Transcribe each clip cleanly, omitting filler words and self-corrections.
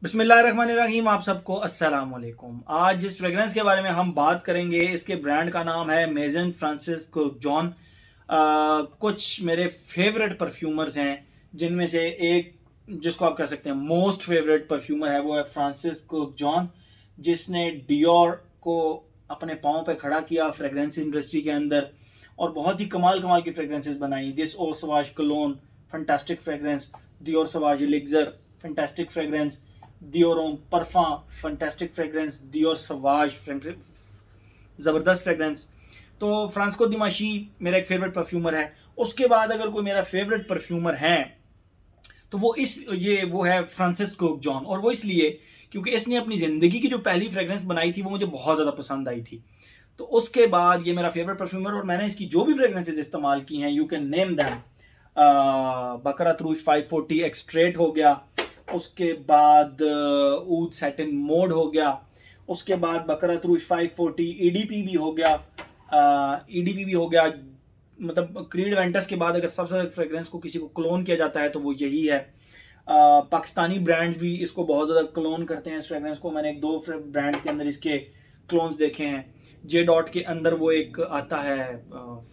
बिस्मिल्लाहिर्रहमानिर्रहीम। आप सबको अस्सलाम वालेकुम। आज जिस फ्रेगरेंस के बारे में हम बात करेंगे इसके ब्रांड का नाम है मेजन फ्रांसिस्को जॉन। कुछ मेरे फेवरेट परफ्यूमर्स हैं जिनमें से एक जिसको आप कह सकते हैं मोस्ट फेवरेट परफ्यूमर है वो है फ्रांसिस्को जॉन, जिसने डियोर को अपने पाँव पे खड़ा किया फ्रेगरेंस इंडस्ट्री के अंदर और बहुत ही कमाल कमाल की फ्रेगरेंसेस बनाई। This Eau Sauvage cologne fantastic fragrance, Dior Sauvage Elixir fantastic fragrance, Dior Homme Parfum fantastic fragrance, Dior Sauvage ज़बरदस्त फ्रेगरेंस। तो फ्रांसिस्को दिमाशी मेरा एक फेवरेट परफ्यूमर है। उसके बाद अगर कोई मेरा फेवरेट परफ्यूमर है तो वो है फ्रांसिस्को जॉन, और वो इसलिए क्योंकि इसने अपनी ज़िंदगी की जो पहली फ्रेगरेंस बनाई थी वो मुझे बहुत ज़्यादा पसंद आई थी। तो उसके बाद ये मेरा फेवरेट परफ्यूमर, और मैंने इसकी जो भी फ्रेगरेंसेज इस्तेमाल की हैं यू कैन नेम दैम। बकरा त्रूज 540 एक्सट्रेट हो गया, उसके बाद ऊद सैटिन मोड हो गया, उसके बाद बकरा त्रूज 540 ईडीपी भी हो गया। ईडीपी भी हो गया। मतलब क्रीड वेंटस के बाद अगर सबसे ज़्यादा फ्रेगरेंस को किसी को क्लोन किया जाता है तो वो यही है। पाकिस्तानी ब्रांड्स भी इसको बहुत ज़्यादा क्लोन करते हैं इस फ्रेगरेंस को। मैंने एक दो ब्रांड के अंदर इसके क्लोन्स देखे हैं। जे डॉट के अंदर वो एक आता है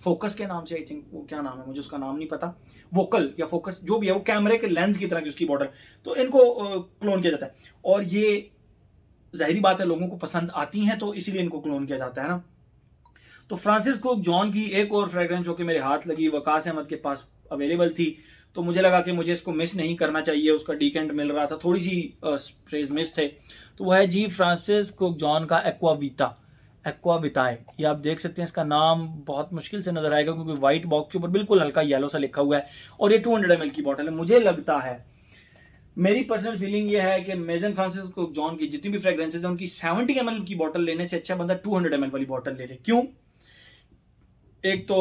फोकस के नाम से, आई थिंक वो क्या नाम है मुझे उसका नाम नहीं पता, वोकल या फोकस जो भी है, वो कैमरे के लेंस की तरह की उसकी बॉटल। तो इनको क्लोन किया जाता है और ये जाहिर बात है लोगों को पसंद आती हैं तो इसीलिए इनको क्लोन किया जाता है ना। तो फ्रांसिस्को जॉन की एक और फ्रेगरेंस जो कि मेरे हाथ लगी, वकास अहमद के पास अवेलेबल थी, तो मुझे लगा कि मुझे इसको मिस नहीं करना चाहिए। उसका डीकेंट मिल रहा था, थोड़ी सी स्प्रेज मिस थे, तो वह है जी फ्रांसिस्को जॉन का एक्वाविटा। एक्वाविटाए, ये आप देख सकते हैं, इसका नाम बहुत मुश्किल से नजर आएगा क्योंकि व्हाइट बॉक्स के ऊपर बिल्कुल हल्का येलो सा लिखा हुआ है और ये 200 ml की बॉटल है। मुझे लगता है, मेरी पर्सनल फीलिंग ये है कि मेजन फ्रांसिस्को जॉन की जितनी भी फ्रेग्रेंसेज हैं उनकी 70 ml की बॉटल लेने से अच्छा बंदा 200 ml वाली बॉटल ले ले। क्यों? एक तो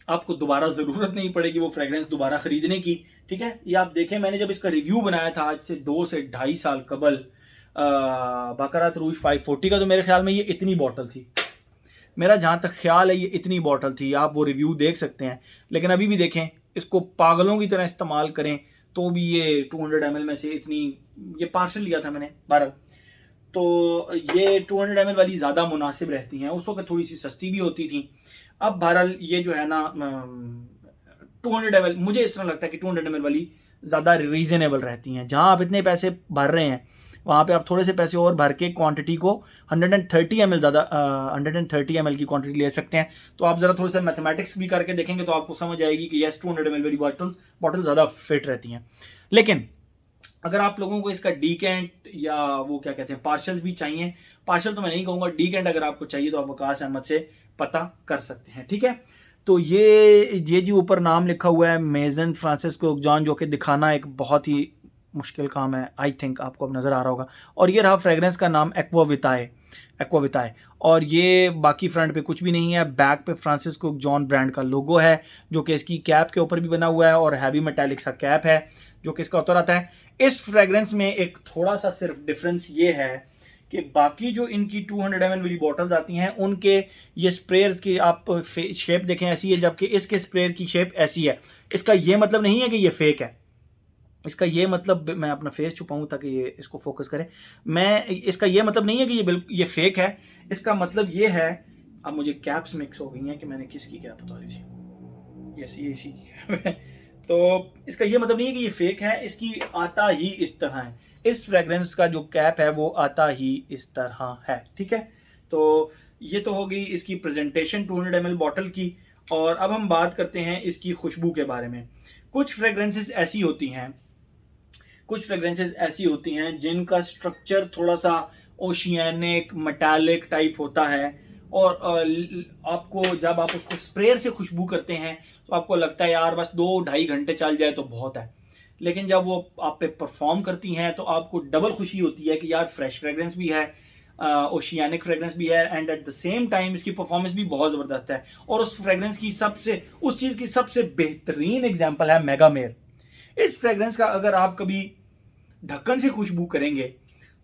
आपको दोबारा ज़रूरत नहीं पड़ेगी वो फ्रेग्रेंस दोबारा ख़रीदने की। ठीक है, ये आप देखें, मैंने जब इसका रिव्यू बनाया था आज से 2 से ढाई साल कबल बकरात रूज 540 का, तो मेरे ख्याल में ये इतनी बॉटल थी। मेरा जहाँ तक ख्याल है ये इतनी बॉटल थी, आप वो रिव्यू देख सकते हैं। लेकिन अभी भी देखें, इसको पागलों की तरह इस्तेमाल करें तो भी ये 200 ml में से इतनी, ये पार्सल लिया था मैंने 12, तो ये 200 ml वाली ज़्यादा मुनासिब रहती हैं। उस वक्त थोड़ी सी सस्ती भी होती थी। अब बहरहाल ये जो है ना 200 ml, मुझे इस तरह लगता है कि 200 ml वाली ज़्यादा रीज़नेबल रहती हैं। जहाँ आप इतने पैसे भर रहे हैं वहाँ पे आप थोड़े से पैसे और भर के क्वांटिटी को 130 ml ज़्यादा 130 ml की क्वांटिटी ले सकते हैं। तो आप ज़रा थोड़ा सा मैथमेटिक्स भी करके देखेंगे तो आपको समझ आएगी कि यस 200 ml वाली बॉटल ज़्यादा फिट रहती हैं। लेकिन अगर आप लोगों को इसका डीकेंट या वो क्या कहते हैं पार्शल भी चाहिए, पार्शल तो मैं नहीं कहूँगा, डीकेंट अगर आपको चाहिए तो आप वकास अहमद से पता कर सकते हैं। ठीक है, तो ये जी ऊपर नाम लिखा हुआ है मेजन फ्रांसिस्को जॉन, जो कि दिखाना एक बहुत ही मुश्किल काम है। आई थिंक आपको अब नज़र आ रहा होगा। और ये रहा फ्रेगरेंस का नाम एक्वाविटाए। एक्वाविटाए, और ये बाकी फ्रंट पे कुछ भी नहीं है। बैक पे फ्रांसिस्को जॉन ब्रांड का लोगो है जो कि इसकी कैप के ऊपर भी बना हुआ है, और हैवी मेटालिक सा कैप है जो कि इसका उतर आता है। इस फ्रेगरेंस में एक थोड़ा सा सिर्फ डिफरेंस ये है कि बाकी जो इनकी 200 ml वाली बॉटल्स आती हैं उनके ये स्प्रेयर्स की आप शेप देखें ऐसी है, जबकि इसके स्प्रेयर की शेप ऐसी है। इसका ये मतलब नहीं है कि ये फेक है। इसका ये मतलब, मैं अपना फेस छुपाऊं ताकि ये इसको फोकस करे, मैं इसका ये मतलब नहीं है कि ये बिल्कुल ये फेक है। इसका मतलब ये है, अब मुझे कैप्स मिक्स हो गई हैं कि मैंने किसकी कैप उतारी थी। यस, ये इसी की कैप है। तो इसका ये मतलब नहीं है कि ये फेक है, इसकी आता ही इस तरह है। इस फ्रेग्रेंस का जो कैप है वो आता ही इस तरह है। ठीक है, तो ये तो हो गई इसकी प्रेजेंटेशन 200 ml बॉटल की। और अब हम बात करते हैं इसकी खुशबू के बारे में। कुछ फ्रेग्रेंसेस ऐसी होती हैं, कुछ फ्रेग्रेंसेस ऐसी होती हैं जिनका स्ट्रक्चर थोड़ा सा ओशियानिक मेटालिक टाइप होता है, और आपको जब आप उसको स्प्रेयर से खुशबू करते हैं तो आपको लगता है यार बस 2-2.5 घंटे चल जाए तो बहुत है। लेकिन जब वो आप पे परफॉर्म करती हैं तो आपको डबल खुशी होती है कि यार फ्रेश फ्रेग्रेंस भी है, ओशियानिक फ्रेग्रेंस भी है, and at the same time इसकी परफॉर्मेंस भी बहुत ज़बरदस्त है। और उस फ्रेग्रेंस की उस चीज़ की सबसे बेहतरीन एग्जाम्पल है मेगामेर। इस फ्रेग्रेंस का अगर आप कभी ढक्कन से खुशबू करेंगे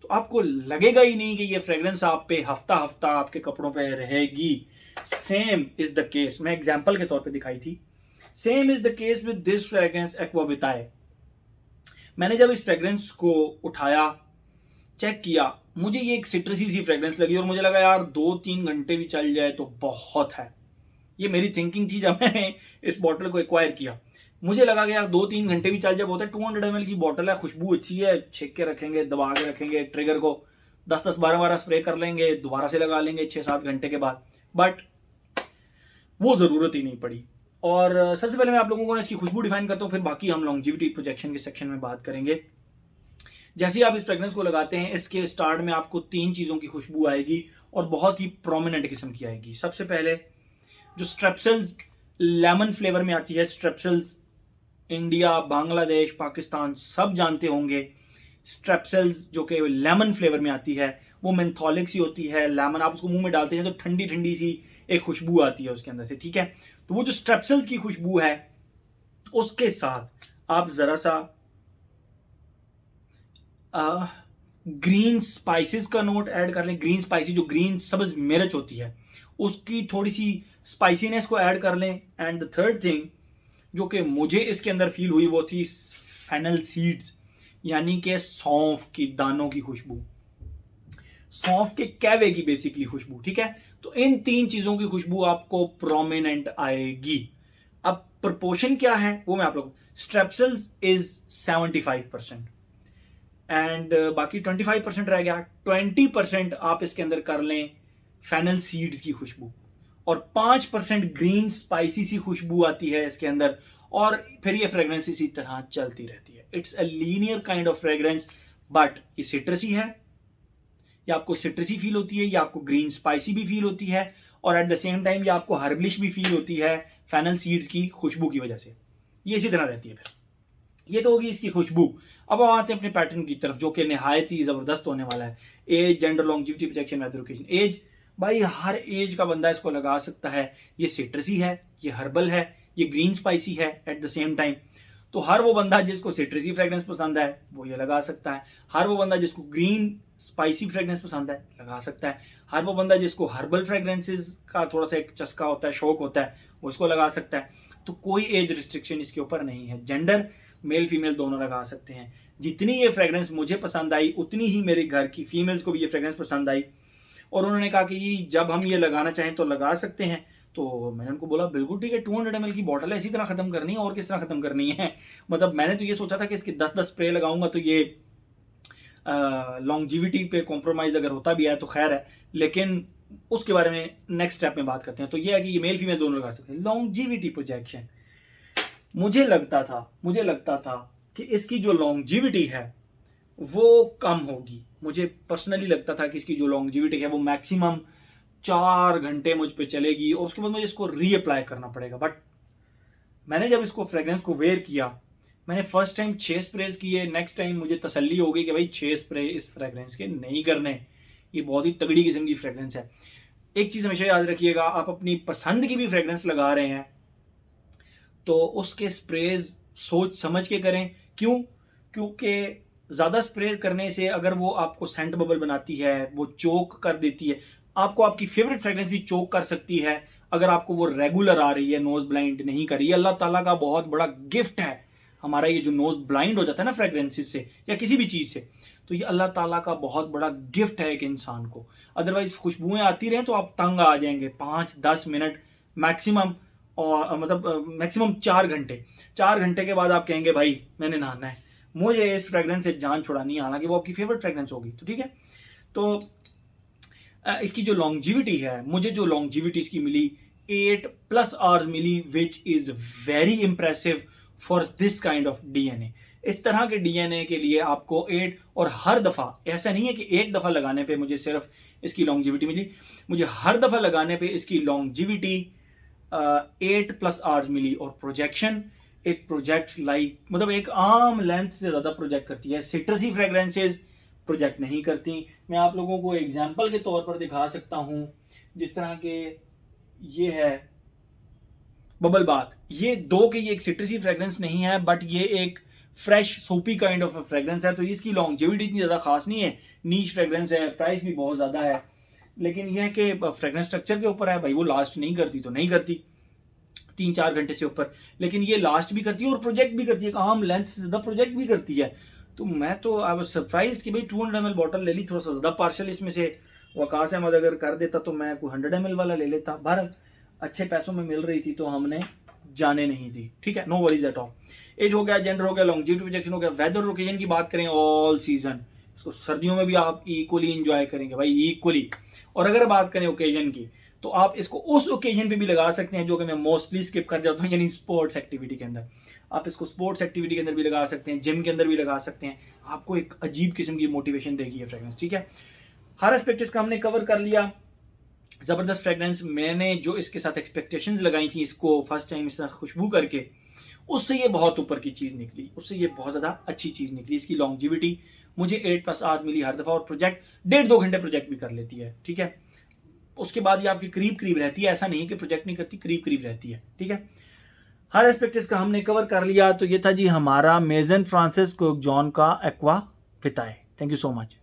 तो आपको लगेगा ही नहीं कि ये फ्रेग्रेंस आप पे हफ्ता हफ्ता आपके कपड़ों पे रहेगी। सेम इज द केस, मैं एग्जांपल के तौर पे दिखाई थी, same is the case with this fragrance Aqua Vitae. मैंने जब इस फ्रेग्रेंस को उठाया, चेक किया, मुझे ये एक सिट्रसी सी फ्रेग्रेंस लगी और मुझे लगा यार 2-3 घंटे भी चल जाए तो बहुत है। ये मेरी थिंकिंग थी जब मैंने इस बॉटल को एक्वायर किया। मुझे लगा कि यार 2-3 घंटे भी चल जाए बहुत है। 200 ml की बॉटल है, खुशबू अच्छी है, छेक के रखेंगे, दबा के रखेंगे, ट्रिगर को 10-10 12-12 स्प्रे कर लेंगे, दोबारा से लगा लेंगे 6-7 घंटे के बाद। बट वो ज़रूरत ही नहीं पड़ी। और सबसे पहले मैं आप लोगों को इसकी खुशबू डिफाइन करता हूँ, फिर बाकी हम लॉन्जिविटी प्रोजेक्शन के सेक्शन में बात करेंगे। जैसे ही आप इस फ्रेग्रेंस को लगाते हैं, इसके स्टार्ट में आपको 3 चीज़ों की खुशबू आएगी और बहुत ही प्रोमिनेंट किस्म की आएगी। सबसे पहले जो स्ट्रेप्सिल्स लेमन फ्लेवर में आती है, स्ट्रेप्सिल्स इंडिया, बांग्लादेश, पाकिस्तान सब जानते होंगे। स्ट्रेप्सिल्स जो कि लेमन फ्लेवर में आती है, वो मेंथोलिक सी होती है। लेमन आप उसको मुंह में डालते हैं तो ठंडी ठंडी सी एक खुशबू आती है उसके अंदर से, ठीक है। तो वो जो स्ट्रेप्सिल्स की खुशबू है, उसके साथ आप जरा सा ग्रीन स्पाइसेस का नोट ऐड कर लें। ग्रीन स्पाइसी, जो ग्रीन सब्ज मिर्च होती है, उसकी थोड़ी सी स्पाइसीनेस को ऐड कर लें। एंड द थर्ड थिंग जो कि मुझे इसके अंदर फील हुई, वो थी फेनल सीड्स, यानी कि सौंफ की दानों की खुशबू, सौंफ के कैवे की बेसिकली खुशबू, ठीक है। तो इन 3 चीजों की खुशबू आपको प्रोमिनेंट आएगी। अब प्रोपोर्शन क्या है वो मैं आप लोगों, स्ट्रेप्सिल्स इज 75% एंड बाकी 25% रह गया। 20% आप इसके अंदर कर लें फेनल सीड्स की खुशबू और 5% ग्रीन स्पाइसी सी खुशबू आती है इसके अंदर। और फिर ये फ्रेग्रेंस इसी तरह चलती रहती है। It's a linear kind of fragrance, but ये सिट्रसी है, या आपको सिट्रसी फील होती है, या आपको ग्रीन स्पाइसी भी फील होती है, और एट द सेम टाइम ये आपको हर्बलिश भी फील होती है फेनल सीड्स की खुशबू की वजह से। ये इसी तरह रहती है। फिर ये तो होगी इसकी खुशबू। अब हम आते हैं अपने पैटर्न की तरफ, जो कि निहायत ही जबरदस्त होने वाला है। Age, gender, longevity, projection, weather occasion. Age, भाई हर एज का बंदा इसको लगा सकता है। ये सिट्रसी है, ये हर्बल है, ये ग्रीन स्पाइसी है एट द सेम टाइम। तो हर वो बंदा जिसको सिट्रसी फ्रेग्रेंस पसंद है वो ये लगा सकता है। हर वो बंदा जिसको ग्रीन स्पाइसी फ्रेग्रेंस पसंद है लगा सकता है। हर वो बंदा जिसको हर्बल फ्रेग्रेंसेस का थोड़ा सा एक चस्का होता है, शौक होता है, वो इसको लगा सकता है। तो कोई एज रिस्ट्रिक्शन इसके ऊपर नहीं है। जेंडर मेल फीमेल दोनों लगा सकते हैं। जितनी ये फ्रेग्रेंस मुझे पसंद आई, उतनी ही मेरे घर की फीमेल्स को भी ये फ्रेग्रेंस पसंद आई और उन्होंने कहा कि जब हम ये लगाना चाहें तो लगा सकते हैं। तो मैंने उनको बोला बिल्कुल ठीक है, 200 ml की बॉटल है, इसी तरह खत्म करनी है, और किस तरह खत्म करनी है। मतलब मैंने तो ये सोचा था कि इसके 10-10 स्प्रे लगाऊंगा तो ये लॉन्जिविटी पे कॉम्प्रोमाइज अगर होता भी है तो खैर है, लेकिन उसके बारे में नेक्स्ट स्टेप में बात करते हैं। तो ये है कि ये मेल फीमेल दोनों लगा सकते हैं। लॉन्जिविटी प्रोजेक्शन, मुझे लगता था कि इसकी जो लॉन्जिविटी है वो कम होगी। मुझे पर्सनली लगता था कि इसकी जो लॉन्जिविटी है वो मैक्सिमम 4 घंटे मुझ पे चलेगी और उसके बाद मुझे इसको रीअप्लाई करना पड़ेगा। बट मैंने जब इसको फ्रेग्रेंस को वेयर किया, मैंने फर्स्ट टाइम 6 स्प्रेज किए। नेक्स्ट टाइम मुझे तसल्ली हो गई कि भाई 6 स्प्रे इस फ्रेग्रेंस के नहीं करने, ये बहुत ही तगड़ी किस्म की फ्रेग्रेंस है। एक चीज़ हमेशा याद रखिएगा, आप अपनी पसंद की भी फ्रेग्रेंस लगा रहे हैं तो उसके स्प्रेज सोच समझ के करें। क्यों? क्योंकि ज़्यादा स्प्रे करने से अगर वो आपको सेंट बबल बनाती है, वो चोक कर देती है, आपको आपकी फेवरेट फ्रेग्रेंस भी चोक कर सकती है अगर आपको वो रेगुलर आ रही है, नोज ब्लाइंड नहीं कर रही है। अल्लाह ताला का बहुत बड़ा गिफ्ट है हमारा ये जो नोज ब्लाइंड हो जाता है ना फ्रेग्रेंसेस से या किसी भी चीज़ से, तो ये अल्लाह ताला का बहुत बड़ा गिफ्ट है एक इंसान को। अदरवाइज खुशबुएं आती रहें तो आप तंग आ जाएंगे। 5-10 मिनट मैक्सिमम, और मतलब मैक्सिमम 4 घंटे के बाद आप कहेंगे भाई मैंने नहाना है, मुझे इस फ्रेग्रेंस से जान छुड़ानी है, हालांकि वो आपकी फेवरेट फ्रेग्रेंस होगी। तो ठीक है, तो इसकी जो लॉन्जिविटी है, मुझे जो लॉन्जिविटी इसकी मिली 8+ आवर्स मिली, which is very impressive for this kind of DNA. इस तरह के डीएनए के लिए आपको 8, और हर दफा ऐसा नहीं है कि एक दफा लगाने पे मुझे सिर्फ इसकी लॉन्जिविटी मिली, मुझे हर दफा लगाने पे इसकी लॉन्जिविटी 8+ आवर्स मिली। और प्रोजेक्शन, इट प्रोजेक्ट्स लाइक, मतलब एक आम लेंथ से ज़्यादा प्रोजेक्ट करती है। सिट्रसी फ्रेग्रेंसेस प्रोजेक्ट नहीं करती। मैं आप लोगों को एग्जांपल के तौर पर दिखा सकता हूँ, जिस तरह के ये है बबल बाथ, ये एक सिट्रसी फ्रेग्रेंस नहीं है, बट ये एक फ्रेश सोपी काइंड ऑफ फ्रेग्रेंस है। तो इसकी लॉन्जिविटी इतनी ज़्यादा खास नहीं है, नीच फ्रेग्रेंस है, प्राइस भी बहुत ज़्यादा है, लेकिन यह है कि फ्रेग्रेंस स्ट्रक्चर के ऊपर है भाई, वो लास्ट नहीं करती तो नहीं करती। 3-4 घंटे से ऊपर, लेकिन ये लास्ट भी करती है और प्रोजेक्ट भी करती है, काम लेंथ से ज़्यादा प्रोजेक्ट भी करती है। तो मैं तो आई वाज सरप्राइज्ड कि भाई 200 ml बॉटल ले ली, थोड़ा सा ज़्यादा पार्शल इसमें से वकास अहमद अगर कर देता तो मैं कोई 100 ml वाला ले लेता। बहरहाल अच्छे पैसों में मिल रही थी तो हमने जाने नहीं दी, ठीक है, no worries at all. Age हो गया, जेंडर हो गया, लॉन्जिविटी प्रोजेक्शन हो गया, वेदर ओकेजन की बात करें, ऑल सीजन, इसको सर्दियों में भी आप इक्वली इंजॉय करेंगे भाई, इक्वली। और अगर बात करें ओकेजन की तो आप इसको उस ओकेजन पे भी लगा सकते हैं जो कि मैं मोस्टली स्किप कर जाता हूँ, यानी स्पोर्ट्स एक्टिविटी के अंदर। आप इसको स्पोर्ट्स एक्टिविटी के अंदर भी लगा सकते हैं, जिम के अंदर भी लगा सकते हैं, आपको एक अजीब किस्म की मोटिवेशन देगी ये फ्रेग्रेंस, ठीक है। हर एस्पेक्ट इसका हमने कवर कर लिया। ज़बरदस्त फ्रेग्रेंस, मैंने जो इसके साथ एक्सपेक्टेशंस लगाई थी इसको फर्स्ट टाइम इस तरह खुशबू करके, उससे ये बहुत ऊपर की चीज़ निकली, उससे ये बहुत ज़्यादा अच्छी चीज़ निकली। इसकी लॉन्जिविटी मुझे 8+ आवर्स मिली हर दफ़ा, और प्रोजेक्ट 1.5-2 घंटे प्रोजेक्ट भी कर लेती है, ठीक है। उसके बाद ये आपके करीब करीब रहती है, ऐसा नहीं कि प्रोजेक्ट नहीं करती, करीब करीब रहती है, ठीक है। हर एस्पेक्ट इसका हमने कवर कर लिया। तो ये था जी हमारा मेजन फ्रांसिस कोक जॉन का Aqua Vitae. Thank you so much.